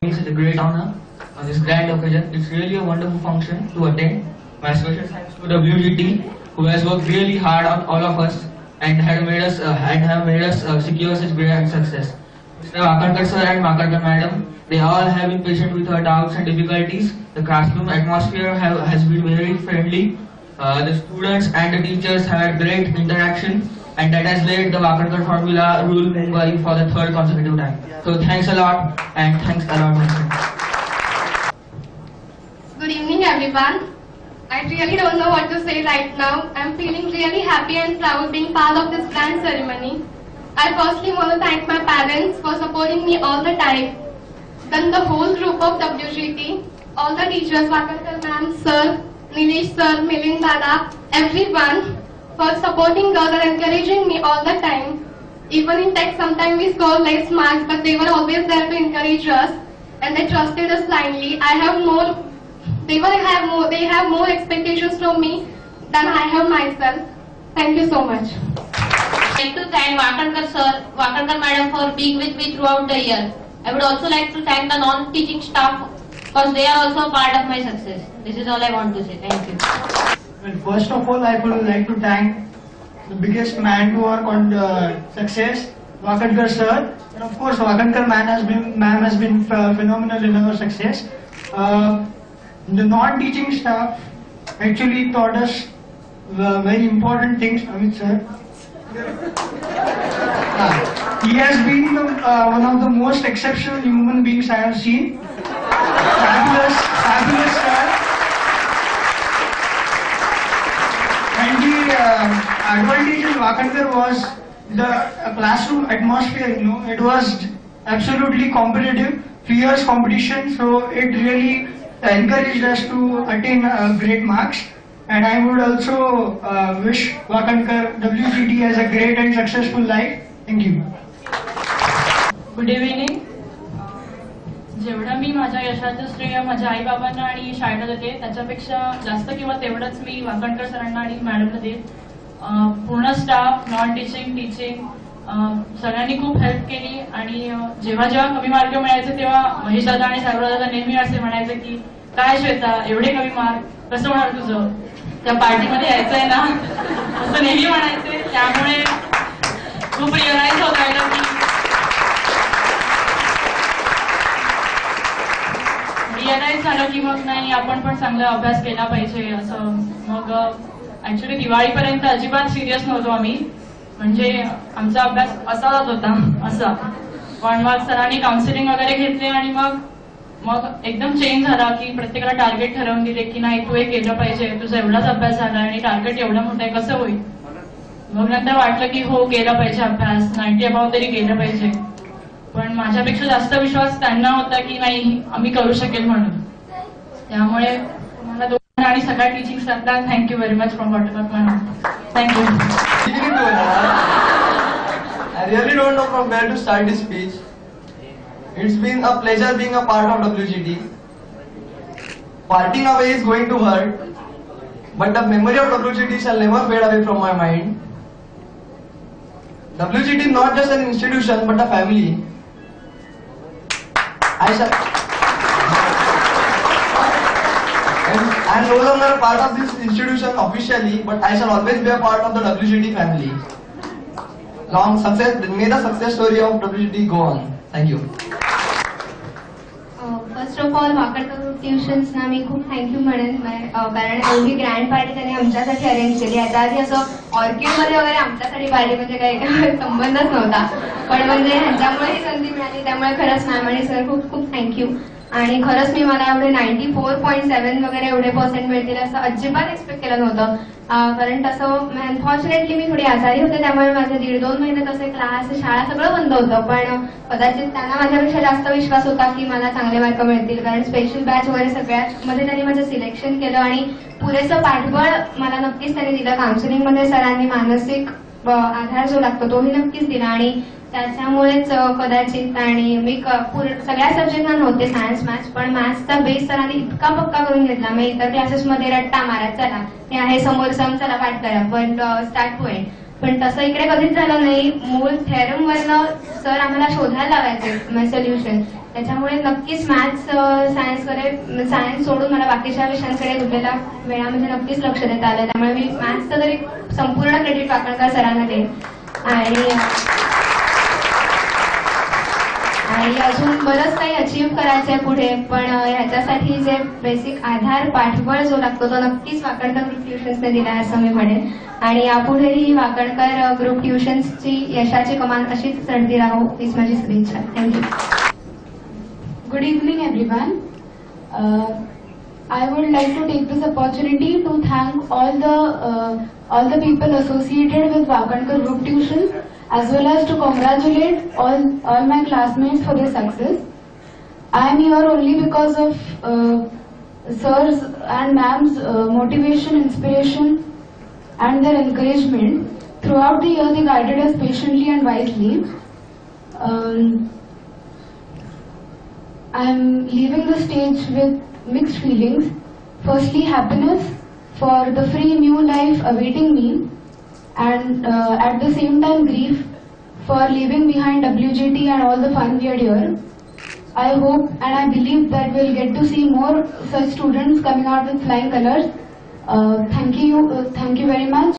It's a great honor on this grand occasion. It's really a wonderful function to attend. My special thanks to WGT, who has worked really hard on all of us and have made us secure such great success. Mr. Vakarkar sir and Vakarkar madam, they all have been patient with our doubts and difficulties. The classroom atmosphere has been very friendly. The students and the teachers have had great interaction, and that has led the Vakarkar formula rule Mumbai for the third consecutive time. So thanks a lot, and thanks a lot. Good evening, everyone. I really don't know what to say right now. I'm feeling really happy and proud being part of this grand ceremony. I firstly want to thank my parents for supporting me all the time. Then the whole group of WGT, all the teachers, Vakarkar ma'am, sir, Nilesh sir, Milind dada, everyone for supporting us and encouraging me all the time. Even in tech, sometimes we score less marks, but they were always there to encourage us, and they trusted us blindly. They have more expectations from me than I have myself. Thank you so much. I would like to thank Vakarkar sir, Vakarkar madam for being with me throughout the year. I would also like to thank the non-teaching staff because they are also part of my success. This is all I want to say. Thank you. Well, first of all, I would like to thank the biggest man to our success, Vakarkar sir, and of course Vakarkar ma'am has been phenomenal in our success. The non-teaching staff actually taught us very important things. Amit sir, he has been one of the most exceptional human beings I have seen. Fabulous sir. And the advantage in Vakarkar was the classroom atmosphere. It was absolutely competitive, fierce competition. So it really encouraged us to attain great marks. And I would also wish Vakarkar WGT as a great and successful life. Thank you. Good evening. जेवढं मी माझ्या यशाचं श्रेय माझ्या आई बाबांना आणि शाळेला देते त्याच्यापेक्षा जास्त किंवा तेवढंच मी वाकणकर सरांना आणि मॅडमला देते. पूर्ण स्टाफ, नॉन टीचिंग, टीचिंग सगळ्यांनी खूप हेल्प केली. आणि जेव्हा जेव्हा कमी मार्क मिळायचे तेव्हा महेश दादा आणि साहेबराव दादा नेहमी असे म्हणायचे की काय श्वेता एवढे कमी मार्क कसं होणार तुझं, त्या पार्टीमध्ये यायचंय ना, असं नेहमी म्हणायचे. त्यामुळे खूप रिअलाइज होत राहिलं की रिअलाइज झालं की मग नाही आपण पण चांगला अभ्यास केला पाहिजे असं. मग ऍक्च्युली दिवाळीपर्यंत अजिबात सिरियस नव्हतो आम्ही, म्हणजे आमचा अभ्यास असा जात होता असा. पण मग सरांनी काउन्सिलिंग वगैरे घेतले आणि मग एकदम चेंज झाला की प्रत्येकाला टार्गेट ठरवून दिले की नाही तू हे केलं पाहिजे, तुझा एवढाच अभ्यास झाला आणि टार्गेट एवढं मोठं आहे कसं होईल. मग नंतर वाटलं की हो केला पाहिजे अभ्यास, 90 अबाव तरी केलं पाहिजे. पण माझ्यापेक्षा जास्त विश्वास त्यांना होता की नाही आम्ही करू शकेल म्हणून. त्यामुळे तुम्हाला दोघांना आणि सगळ्या टीचिंग स्टाफला thank you very much from water park madam. Thank you. I really don't know from where to start this speech. It's been a pleasure being a part of WGT. Parting away is going to hurt, but the memory of WGT shall never fade away from my mind. WGT is not just an institution but a family. I'm no longer a part of this institution officially, but I shall always be a part of the WGT family. Long success, may the success story of WGT go on. Thank you. First of all Wakankar tuitions ना मी खूप thank you म्हणेन, कारण एवढी grand party त्यांनी आमच्यासाठी arrange केली. याच्या आधी असं ऑर्किडमध्ये वगैरे आमच्यासाठी पार्टी म्हणजे काही संबंधच नव्हता, पण म्हणजे ह्यांच्यामुळे ही संधी मिळाली. त्यामुळे खरंच मॅम आणि सर खूप खूप थँक्यू. आणि खरंच मी मला एवढे 94.7 वगैरे एवढे पर्सेंट मिळतील असं अजिबात एक्सपेक्ट केलं नव्हतं. कारण तसं अनफॉर्च्युनेटली मी थोडी आजारी होते, त्यामुळे माझे 1.5-2 महिने तसे क्लास शाळा सगळं बंद होतं. पण कदाचित त्यांना माझ्यापेक्षा जास्त विश्वास होता की मला चांगले मार्क मिळतील, कारण स्पेशल बॅच वगैरे सगळ्यामध्ये त्यांनी माझं सिलेक्शन केलं आणि पुरेसं पाठबळ मला नक्कीच त्यांनी दिलं. काउन्सिलिंगमध्ये सरांनी मानसिक आधार जो लागतो तोही नक्कीच दिला आणि त्याच्यामुळेच कदाचित. आणि मी सगळ्या सब्जेक्टना नव्हते सायन्स मॅथ्स, पण मॅथ्सचा बेस सरांनी इतका पक्का करून घेतला. मी इतर क्लासेसमध्ये रट्टा मारा चला हे आहे समोर सम चला पाठ करा पण स्टार्ट पॉईंट, पण तसं इकडे कधीच झालं नाही. मूळ थेरम वरनं सर आम्हाला शोधायला लावायचे सोल्युशन त्याच्यामुळे नक्कीच मॅथ्स सायन्स सोडून मला बाकीच्या विषयांकडे उरलेल्या वेळा म्हणजे नक्कीच लक्ष देता आलं. त्यामुळे मी मॅथ्सचं तरी संपूर्ण क्रेडिट वाकणकर सरांना देईन. आणि अजून बरंच काही अचीव्ह करायचंय पुढे, पण ह्याच्यासाठी जे बेसिक आधार पाठबळ जो लागतो तो नक्कीच वाकणकर ग्रुप ट्युशन्सने दिला आहे असं मी म्हणेन. आणि यापुढेही वाकणकर ग्रुप ट्युशन्सची यशाची कमान अशीच चढती राहू हीच माझी सदिच्छा. Thank you. Good evening, everyone. I would like to take this opportunity to thank all the people associated with Wakankar Group Tuitions, as well as to congratulate all my classmates for their success. I am here only because of sirs and ma'ams' motivation, inspiration, and their encouragement. Throughout the year, they guided us patiently and wisely. I am leaving the stage with mixed feelings. Firstly, happiness for the free new life awaiting me, and at the same time grief for leaving behind WJT and all the fun we had here. I hope and I believe that we'll get to see more such students coming out with flying colors. Thank you very much.